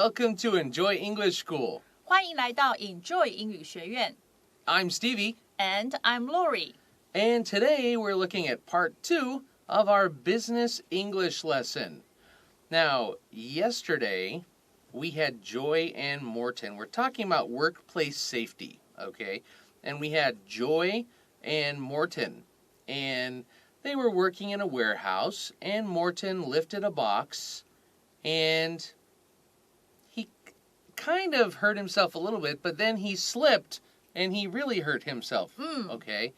Welcome to Enjoy English School. 欢迎来到 Enjoy 英语学院。I'm Stevie. And I'm Lori. And today we're looking at part 2 of our business English lesson. Now, yesterday we had Joy and Morton. We're talking about workplace safety, okay? And we had Joy and Morton. And they were working in a warehouse, and Morton lifted a box, and he kind of hurt himself a little bit, but then he slipped, and he really hurt himself, okay?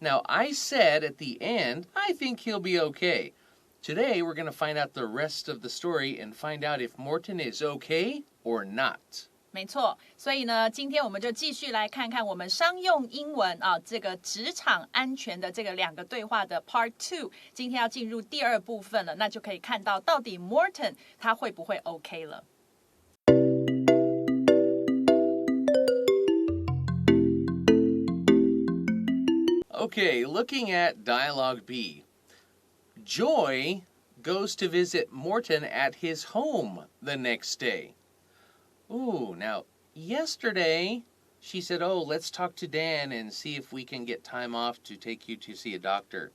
Now, I said at the end, I think he'll be okay. Today, we're going to find out the rest of the story and find out if Morton is okay or not. 没错，所以呢，今天我们就继续来看看我们商用英文这个职场安全的这个2个对话的 Part 2。今天要进入第2部分了，那就可以看到到底 Morton 他会不会 OK 了。Okay, looking at Dialogue B. Joy goes to visit Morton at his home the next day. Ooh, now, yesterday, she said, let's talk to Dan and see if we can get time off to take you to see a doctor.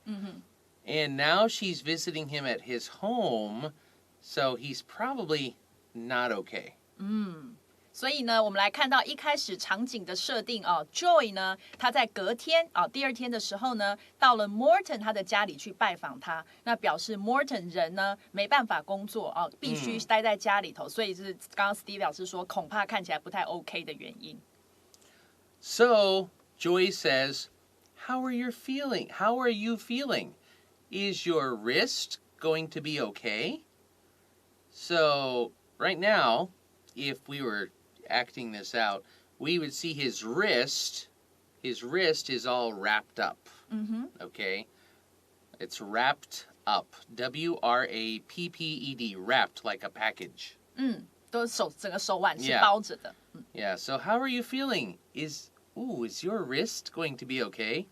And now she's visiting him at his home, so he's probably not okay. 所以呢，我们来看到一开始场景的设定Joy 呢，他在隔天第2天的时候呢，到了 Morton 他的家里去拜访他，那表示 Morton 人呢没办法工作必须待在家里头，所以是刚刚 Steve 老师说恐怕看起来不太 OK 的原因。So Joy says, How are you feeling? How are you feeling? Is your wrist going to be okay? So right now, if we were acting this out, we would see his wrist is all wrapped up. Okay? It's wrapped up. W-R-A-P-P-E-D, wrapped like a package. 都整个手腕是包着的。Yeah, so how are you feeling? Is your wrist going to be okay?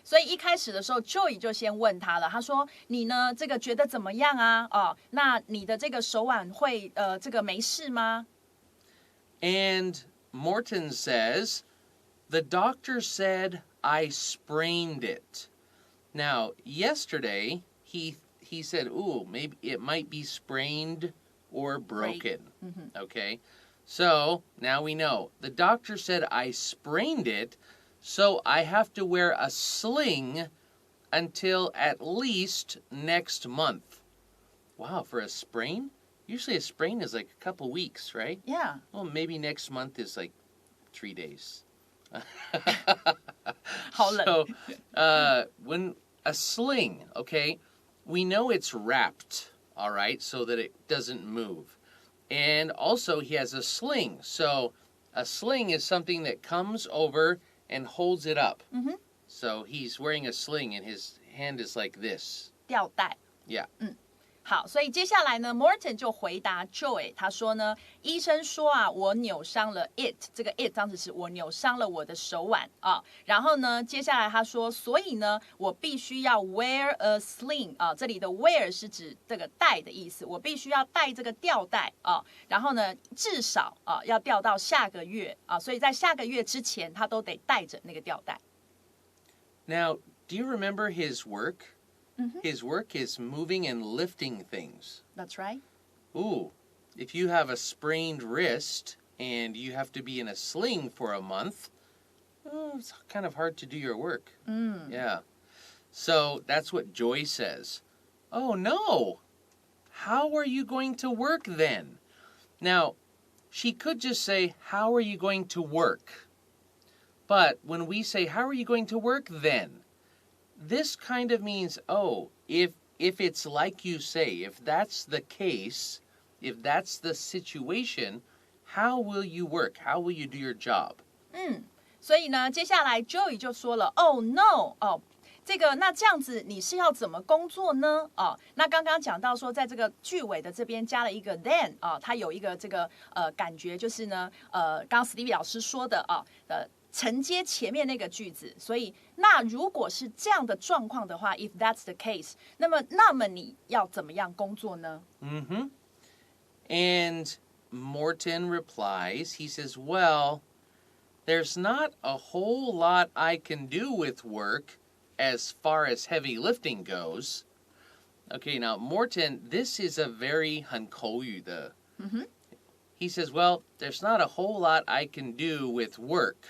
所以一开始的时候 Joy 就先问他了，他说你呢这个觉得怎么样啊？那你的这个手腕会这个没事吗？ And Morton says, the doctor said I sprained it. Now, yesterday, he said, maybe it might be sprained or broken. Okay? So, now we know. The doctor said I sprained it, so I have to wear a sling until at least next month. Wow, for a sprain? Usually a sprain is like a couple weeks, right? Yeah. Well, maybe next month is like 3 days. 好冷。 So, when a sling, okay, we know it's wrapped, all right, so that it doesn't move. And also he has a sling. So a sling is something that comes over and holds it up. So he's wearing a sling and his hand is like this. 吊带。 Yeah. 好，所以接下来呢 Morton 就回答 Joy， 他说呢，医生说我扭伤了 it， 这个 it 当时是我扭伤了我的手腕然后呢，接下来他说，所以呢，我必须要 wear a sling 这里的 wear 是指这个带的意思，我必须要带这个吊带然后呢，至少要吊到下个月所以在下个月之前，他都得带着那个吊带。Now, do you remember his work? His work is moving and lifting things. That's right. If you have a sprained wrist and you have to be in a sling for a month, it's kind of hard to do your work. Yeah. So that's what Joy says. Oh, no. How are you going to work then? Now, she could just say, how are you going to work? But when we say, how are you going to work then? This kind of means, if it's like you say, if that's the case, if that's the situation, how will you work? How will you do your job? 所以呢，接下来 Joey 就说了 ，Oh no，那这样子你是要怎么工作呢？那刚刚讲到说，在这个句尾的这边加了一个 then 它有一个这个感觉就是呢，刚刚 Stevie 老师说的承接前面那个句子，所以那如果是这样的状况的话 ，if that's the case， 那么你要怎么样工作呢？ And Morton replies, he says, well, there's not a whole lot I can do with work as far as heavy lifting goes. Okay, now Morton, this is a very 很口语的. He says, well, there's not a whole lot I can do with work.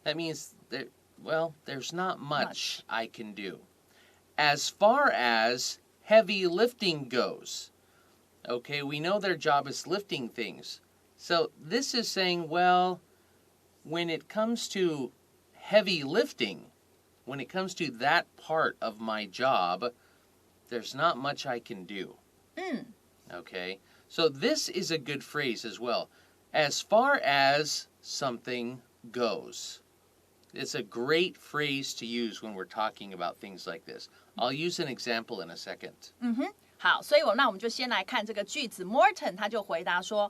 That means that, well, there's not much I can do. As far as heavy lifting goes. Okay, we know their job is lifting things. So this is saying, well, when it comes to heavy lifting, when it comes to that part of my job, there's not much I can do. Okay, so this is a good phrase as well. As far as something goes. It's a great phrase to use when we're talking about things like this. I'll use an example in a second. 好，所以那我们就先来看这个句子。Morton 他就回答说，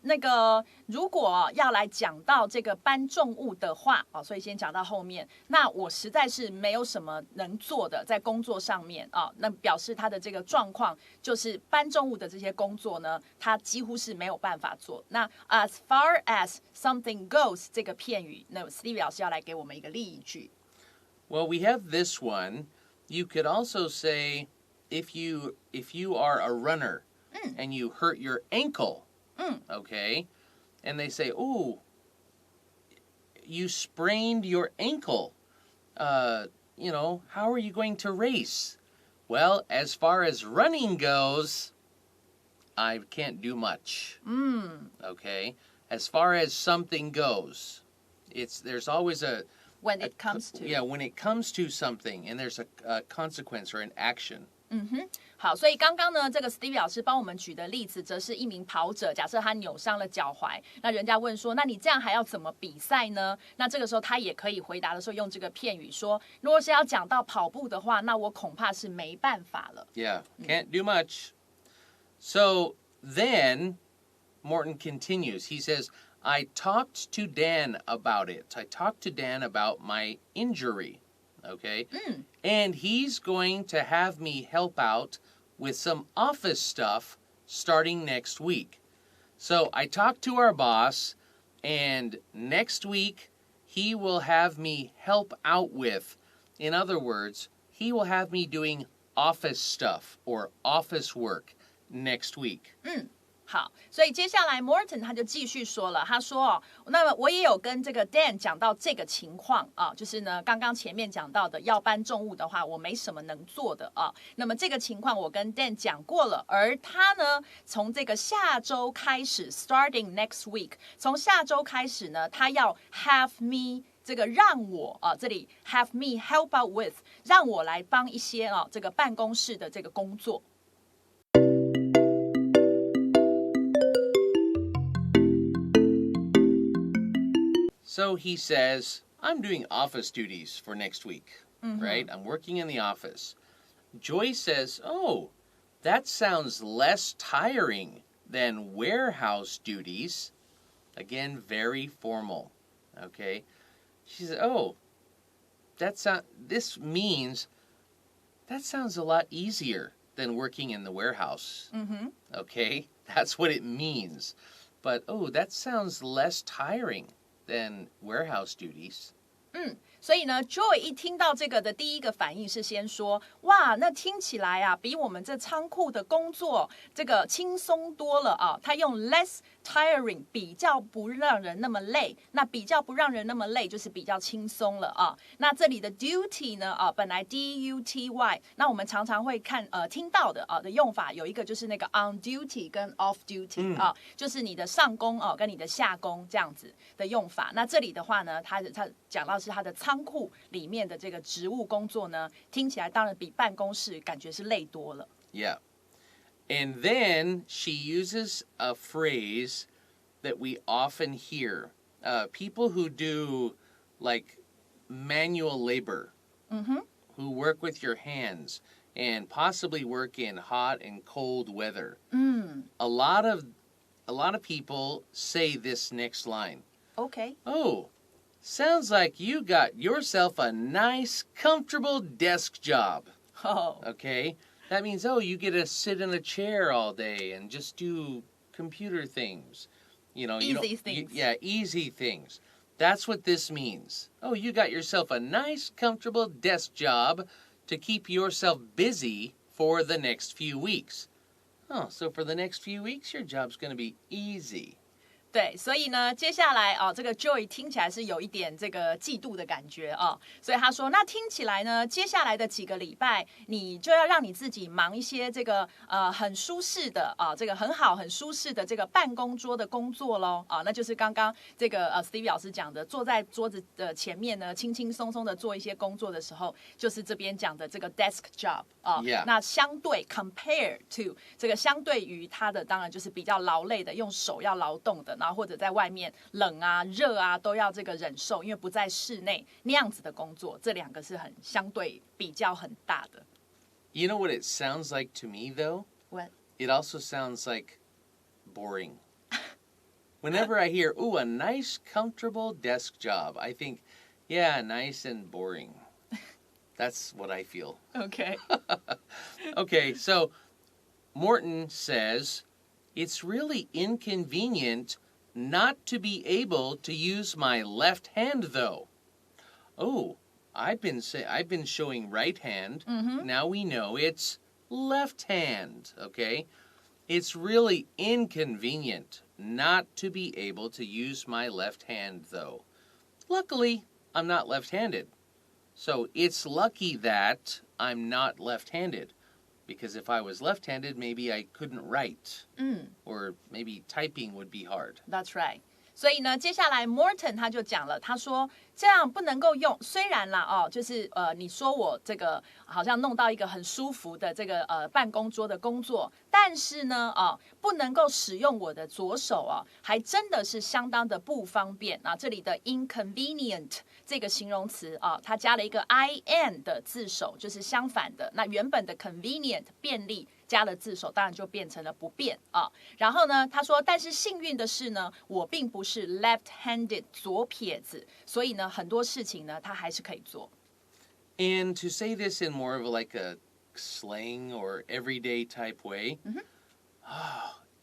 那个如果要来讲到这个搬重物的话，所以先讲到后面。那我实在是没有什么能做的，在工作上面那表示他的这个状况就是搬重物的这些工作呢，他几乎是没有办法做。那 as far as something goes 这个片语，那 Stevie 老师要来给我们一个例句。Well, we have this one. You could also say, if you are a runner and you hurt your ankle, okay, and they say, oh, you sprained your ankle, how are you going to race? Well, as far as running goes, I can't do much. Okay, as far as something goes, there's always when it comes to something, and there's a consequence or an action. 好，所以刚刚呢，这个 Stevie 老师帮我们举的例子，则是一名跑者，假设他扭伤了脚踝，那人家问说，那你这样还要怎么比赛呢？那这个时候他也可以回答的时候用这个片语说，如果是要讲到跑步的话，那我恐怕是没办法了。Yeah, can't do much. So then Morton continues. He says, I talked to Dan about it. I talked to Dan about my injury. Okay? And he's going to have me help out with some office stuff starting next week. So I talked to our boss, and next week he will have me help out with, in other words, he will have me doing office stuff or office work next week. 好，所以接下来 Morton 他就继续说了，他说那么我也有跟这个 Dan 讲到这个情况就是呢，刚刚前面讲到的要搬重物的话，我没什么能做的那么这个情况我跟 Dan 讲过了，而他呢，从这个下周开始 ，starting next week， 从下周开始呢，他要 have me。这个让我这里 have me help out with， 让我来帮一些这个办公室的这个工作。So he says, I'm doing office duties for next week, right? I'm working in the office. Joy says, oh, that sounds less tiring than warehouse duties. Again, very formal, okay? She says, oh, this means that sounds a lot easier than working in the warehouse, okay? That's what it means. But, oh, that sounds less tiring than warehouse duties. 所以呢 Joy 一听到这个的第一个反应是先说，哇，那听起来啊，比我们这仓库的工作这个轻松多了他用 less tiring 比较不让人那么累，那比较不让人那么累就是比较轻松了那这里的 duty 呢本来 duty， 那我们常常会听到的的用法有一个就是那个 on duty 跟 off duty 就是你的上工跟你的下工这样子的用法。那这里的话呢，他讲到是他的仓库里面的这个职务工作呢，听起来当然比办公室感觉是累多了。Yeah. And then she uses a phrase that we often hear. People who do like manual labor, who work with your hands and possibly work in hot and cold weather. A lot of people say this next line. Okay. Oh, sounds like you got yourself a nice, comfortable desk job. Oh. Okay? That means, you get to sit in a chair all day and just do computer things. Easy things. Yeah, easy things. That's what this means. Oh, you got yourself a nice, comfortable desk job to keep yourself busy for the next few weeks. Oh, so for the next few weeks, your job's going to be easy. 对，所以呢，接下来这个 Joy 听起来是有一点这个嫉妒的感觉所以他说，那听起来呢，接下来的几个礼拜，你就要让你自己忙一些这个很舒适的这个很好很舒适的这个办公桌的工作咯那就是刚刚这个Stevie 老师讲的，坐在桌子的前面呢，轻轻松松的做一些工作的时候，就是这边讲的这个 desk job Yeah. 那相对 compare to 这个相对于他的，当然就是比较劳累的，用手要劳动的。然后或者在外面冷啊、热啊都要这个忍受，因为不在室内那样子的工作，这两个是很相对比较很大的。You know what it sounds like to me, though? What? It also sounds like boring. Whenever I hear, ooh, a nice, comfortable desk job, I think, yeah, nice and boring. That's what I feel. Okay. Okay, so Morton says, it's really inconvenient not to be able to use my left hand, though. Oh, I've been showing right hand. Now we know it's left hand, okay? It's really inconvenient not to be able to use my left hand, though. Luckily, I'm not left-handed. So it's lucky that I'm not left-handed. Because if I was left-handed, maybe I couldn't write. Or maybe typing would be hard. That's right. 所以呢，接下来 Morton 他就讲了，他说这样不能够用。虽然啦，就是你说我这个好像弄到一个很舒服的这个办公桌的工作，但是呢，不能够使用我的左手还真的是相当的不方便啊。这里的 inconvenient 这个形容词它加了一个 in 的字首，就是相反的。那原本的 convenient 便利。加了字首，当然就变成了不便然后呢，他说，但是幸运的是呢，我并不是 left-handed 左撇子，所以呢，很多事情呢，他还是可以做。And to say this in more of like a slang or everyday type way,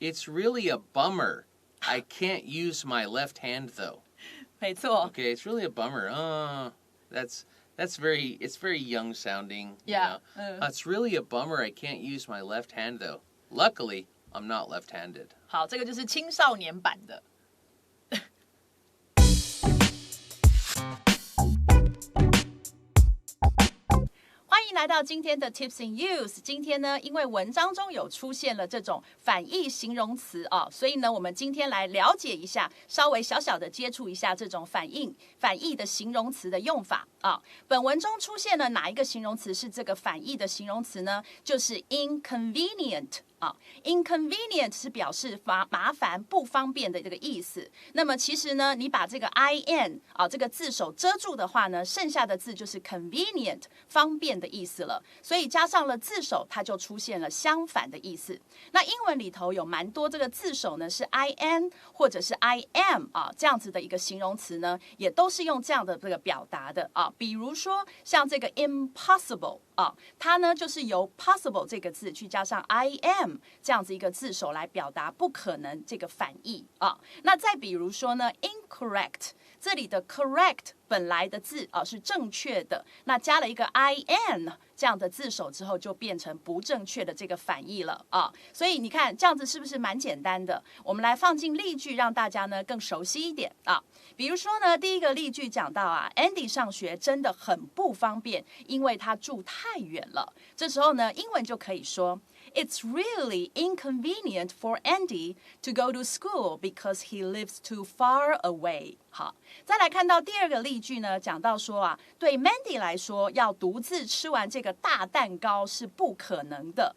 it's really a bummer. I can't use my left hand though. 没错。Okay, it's really a bummer. It's very young sounding. Yeah. It's really a bummer I can't use my left hand though. Luckily, I'm not left-handed. 好，这个就是青少年版的。欢迎来到今天的 Tips in Use。今天呢，因为文章中有出现了这种反义形容词所以呢，我们今天来了解一下，稍微小小的接触一下这种反义的形容词的用法本文中出现了哪一个形容词是这个反义的形容词呢？就是 inconvenient。inconvenient 是表示麻烦、不方便的这个意思。那么其实呢，你把这个 in 这个字首遮住的话呢，剩下的字就是 convenient 方便的意思了。所以加上了字首，它就出现了相反的意思。那英文里头有蛮多这个字首呢是 in 或者是 I am 这样子的一个形容词呢，也都是用这样的这个表达的比如说像这个 impossible。它呢就是由 possible 这个字去加上 I am 这样子一个字首来表达不可能这个反义那再比如说呢 incorrect 这里的 correct 本来的字是正确的，那加了一个 I am 这样的字首之后，就变成不正确的这个反义了所以你看这样子是不是蛮简单的？我们来放进例句，让大家呢更熟悉一点比如说呢，第一个例句讲到Andy 上学真的很不方便，因为他住太远了。这时候呢，英文就可以说 It's really inconvenient for Andy to go to school because he lives too far away. 好，再来看到第二个例句呢，讲到说对 Mandy 来说，要独自吃完这个大蛋糕是不可能的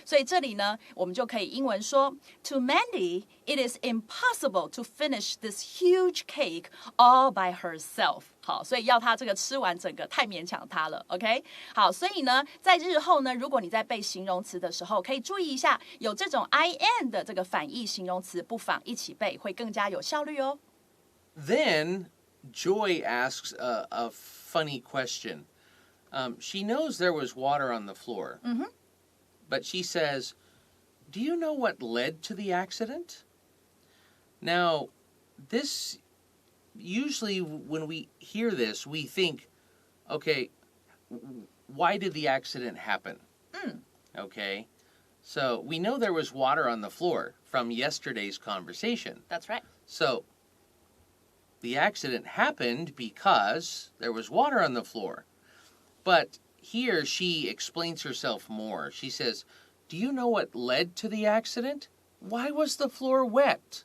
所以这里呢，我们就可以英文说 To Mandy, it is impossible to finish this huge cake all by herself. 好，所以要他这个吃完整个太勉强他了 ，OK？ 好，所以呢，在日后呢，如果你在背形容词的时候，可以注意一下，有这种 I am 的这个反义形容词，不妨一起背，会更加有效率哦。Then Joy asks a funny question. She knows there was water on the floor, but she says, do you know what led to the accident? Now, this, usually when we hear this, we think, okay, why did the accident happen? Okay, so we know there was water on the floor from yesterday's conversation. That's right. So the accident happened because there was water on the floor. But here she explains herself more. She says, do you know what led to the accident? Why was the floor wet?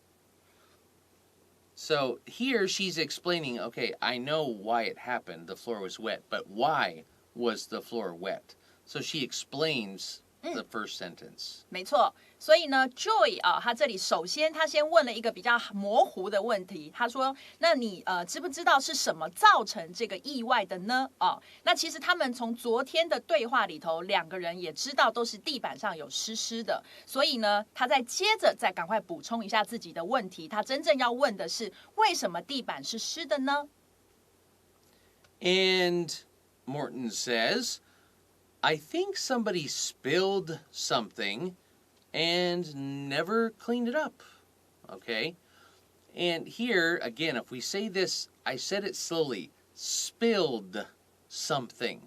So here she's explaining, okay, I know why it happened. The floor was wet, but why was the floor wet? So she explains the first sentence. 没错，所以呢 ，Joy 啊，他这里首先他先问了一个比较模糊的问题，他说：“那你知不知道是什么造成这个意外的呢？”哦，那其实他们从昨天的对话里头，两个人也知道都是地板上有湿的，所以呢，他再接着再赶快补充一下自己的问题，他真正要问的是为什么地板是湿的呢 And Morton says, I think somebody spilled something and never cleaned it up. Okay? And here, again, if we say this, I said it slowly, spilled something.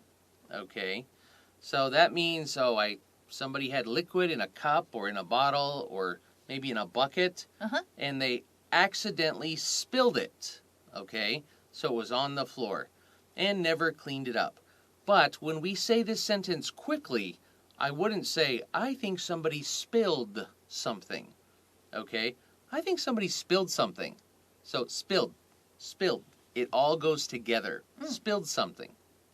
Okay? So that means, somebody had liquid in a cup or in a bottle or maybe in a bucket, and they accidentally spilled it. Okay? So it was on the floor and never cleaned it up. But when we say this sentence quickly, I wouldn't say, I think somebody spilled something. Okay? I think somebody spilled something. So spilled. It all goes together. Spilled something.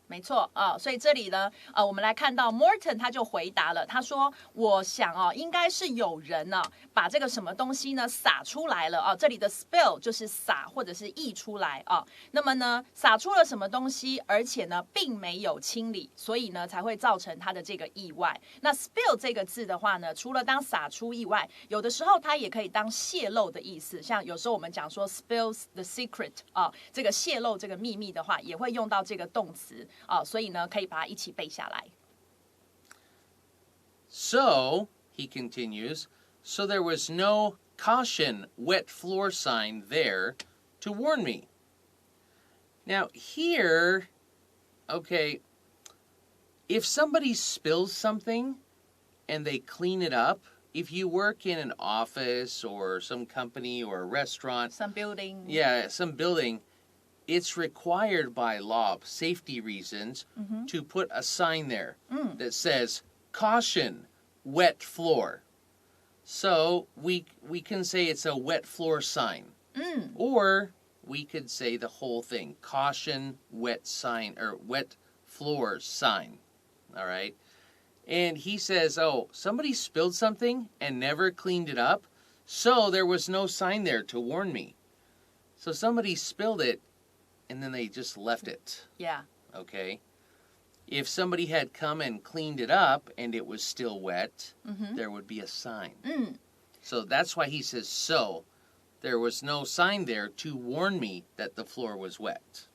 没错啊，所以这里呢，我们来看到 Morton 他就回答了，他说：“我想啊，应该是有人呢、把这个什么东西呢洒出来了啊。这里的 spill 就是洒或者是溢出来啊。那么呢，洒出了什么东西，而且呢，并没有清理，所以呢，才会造成他的这个意外。那 spill 这个字的话呢，除了当洒出意外，有的时候它也可以当泄露的意思。像有时候我们讲说 spills the secret 啊，这个泄露这个秘密的话，也会用到这个动词。所以呢，可以把它一起背下来。So, he continues, so there was no caution wet floor sign there to warn me. Now here, okay, if somebody spills something and they clean it up, if you work in an office or some company or a restaurant, some building. Yeah, some building, it's required by law, safety reasons, to put a sign there that says, caution, wet floor. So we can say it's a wet floor sign. Or we could say the whole thing, caution, wet sign, or wet floor sign. All right? And he says, somebody spilled something and never cleaned it up, so there was no sign there to warn me. So somebody spilled it, and then they just left it. Yeah. Okay? If somebody had come and cleaned it up and it was still wet, there would be a sign. So that's why he says, so there was no sign there to warn me that the floor was wet.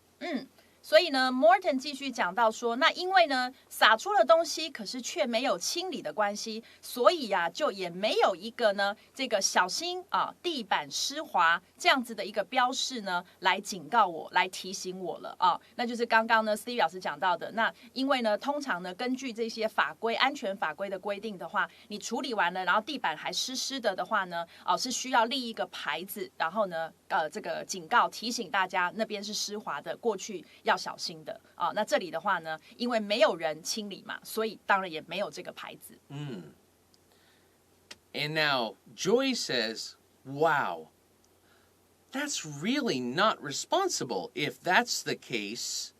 所以呢 ，Morton 继续讲到说，那因为呢洒出了东西，可是却没有清理的关系，所以呀、就也没有一个呢这个小心啊地板湿滑这样子的一个标示呢，来警告我，来提醒我了啊。那就是刚刚呢 Steve 老师讲到的，那因为呢通常呢根据这些法规、安全法规的规定的话，你处理完了，然后地板还湿的话呢，是需要立一个牌子，然后呢这个警告提醒大家那边是湿滑的，过去要小心的啊。那这里的话呢，因为没有人清理嘛，所以当然也没有这个牌子。And now Joy says, wow, that's really not responsible. If that's the case,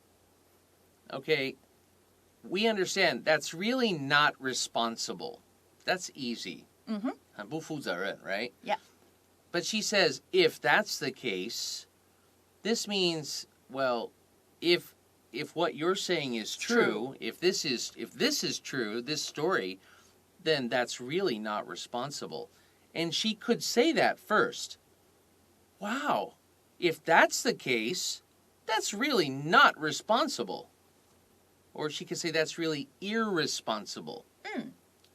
okay, we understand that's really not responsible. That's easy. 很不负责任, right? Yeah. But she says, if that's the case, this means, well, if what you're saying is true, if this is true, this story, then that's really not responsible. And she could say that first. Wow, if that's the case, that's really not responsible. Or she could say that's really irresponsible.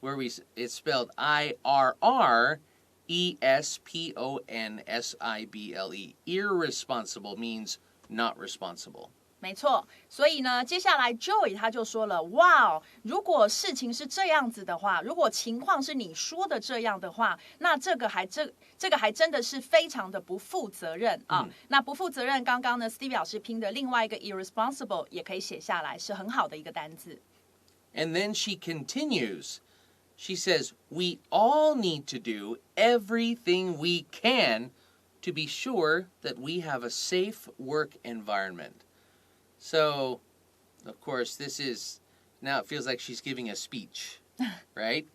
where it's spelled irresponsible. Irresponsible means not responsible. 没错，所以呢，接下来 Joey 他就说了，哇，如果事情是这样子的话，如果情况是你说的这样的话，那这个还真的是非常的不负责任啊。那不负责任，刚刚呢 Steve 老师拼的另外一个 irresponsible 也可以写下来，是很好的一个单字。And then she continues. She says, we all need to do everything we can to be sure that we have a safe work environment. So, of course, now it feels like she's giving a speech, right?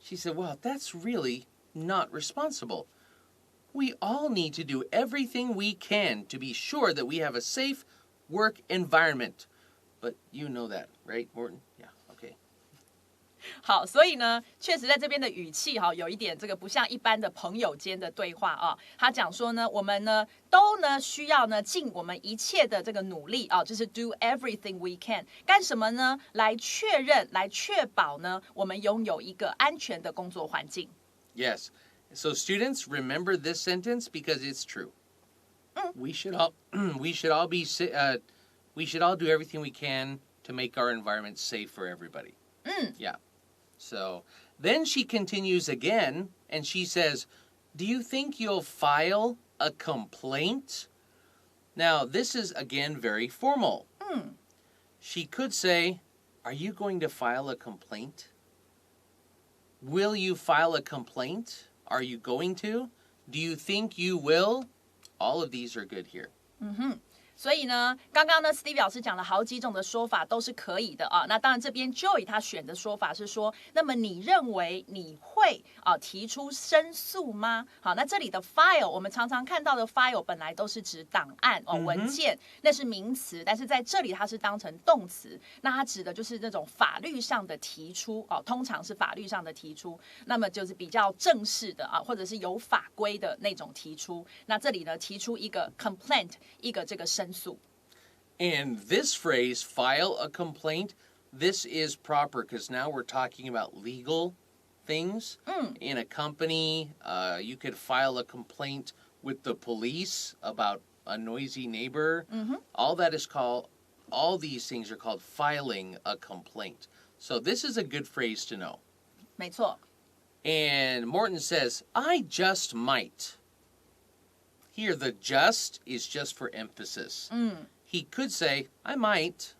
She said, well, that's really not responsible. We all need to do everything we can to be sure that we have a safe work environment. But you know that, right, Morton? Yeah, okay. 好，所以呢，确实在这边的语气哈，有一点这个不像一般的朋友间的对话啊。他讲说呢，我们呢都呢需要呢尽我们一切的这个努力啊，就是 do everything we can， 干什么呢？来确认、来确保呢，我们拥有一个安全的工作环境。Yes. So students, remember this sentence because it's true. We should all we should all do everything we can to make our environment safe for everybody. Yeah. So then she continues again and she says, do you think you'll file a complaint? Now, this is again very formal. She could say, are you going to file a complaint? Will you file a complaint? Are you going to? Do you think you will? All of these are good here. 所以呢，刚刚呢 Steve 老师讲了好几种的说法都是可以的啊。那当然这边 Joey 他选的说法是说，那么你认为你会提出申诉吗？好，那这里的 file 我们常常看到的 file 本来都是指档案文件，那是名词，但是在这里它是当成动词，那它指的就是那种法律上的提出通常是法律上的提出，那么就是比较正式的或者是有法规的那种提出。那这里呢提出一个 complaint， 一个这个申诉。And this phrase, file a complaint, this is proper because now we're talking about legal things. In a company, you could file a complaint with the police about a noisy neighbor. All these things are called filing a complaint. So this is a good phrase to know. 没错。And Morton says, I just might. Here, the just is just for emphasis. He could say, I might.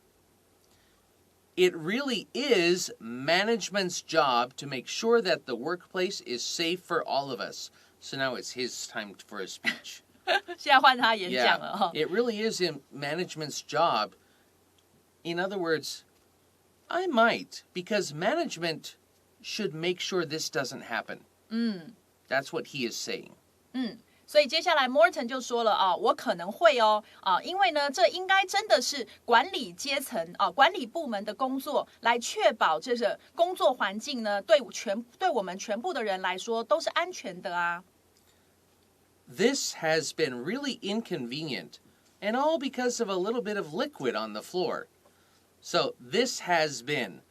It really is management's job to make sure that the workplace is safe for all of us. So now it's his time for a speech. 现在换他演讲了 It really is in management's job. In other words, I might, because management should make sure this doesn't happen. That's what he is saying. 所以接下来 Morton 就说了我可能会因为呢这应该真的是管理阶层管理部门的工作，来确保这个工作环境呢对我们全部的人来说都是安全的啊。This has been really inconvenient, and all because of a little bit of liquid on the floor. So this has been.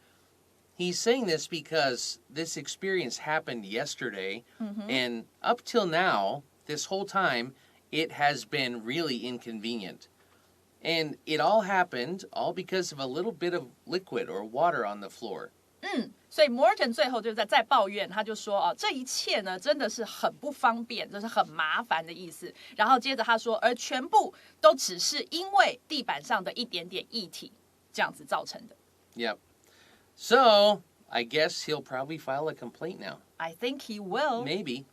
He's saying this because this experience happened yesterday, and up till now, this whole time, it has been really inconvenient. And it all happened all because of a little bit of liquid or water on the floor. 所以 Morton 最后就在抱怨，他就说这一切呢真的是很不方便，就是很麻烦的意思。然后接着他说，而全部都只是因为地板上的一点点液体这样子造成的。Yep. So, I guess he'll probably file a complaint now. I think he will. Maybe.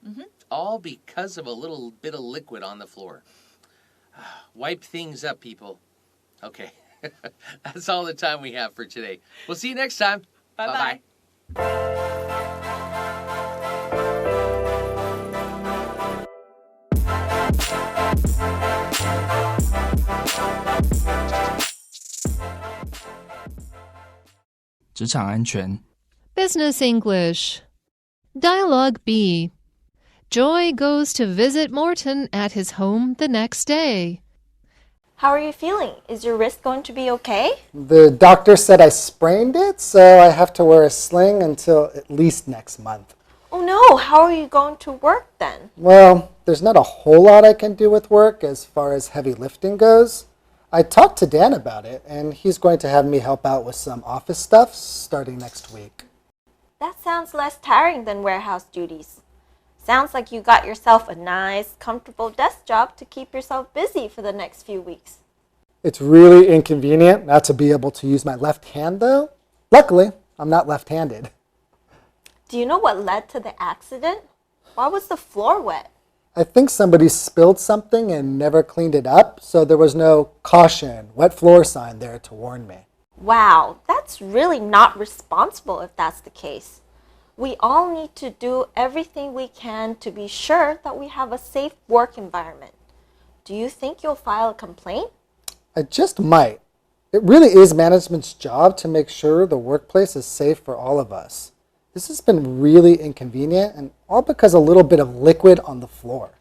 All because of a little bit of liquid on the floor. Wipe things up, people. Okay. That's all the time we have for today. We'll see you next time. Bye-bye. Business English. Dialogue B. Joy goes to visit Morton at his home the next day. How are you feeling? Is your wrist going to be okay? The doctor said I sprained it, so I have to wear a sling until at least next month. Oh no, how are you going to work then? Well, there's not a whole lot I can do with work as far as heavy lifting goes. I talked to Dan about it, and he's going to have me help out with some office stuff starting next week. That sounds less tiring than warehouse duties. Sounds like you got yourself a nice, comfortable desk job to keep yourself busy for the next few weeks. It's really inconvenient not to be able to use my left hand, though. Luckily, I'm not left-handed. Do you know what led to the accident? Why was the floor wet? I think somebody spilled something and never cleaned it up, so there was no caution, wet floor sign there to warn me. Wow, that's really not responsible if that's the case. We all need to do everything we can to be sure that we have a safe work environment. Do you think you'll file a complaint? I just might. It really is management's job to make sure the workplace is safe for all of us. This has been really inconvenient, and all because a little bit of liquid on the floor.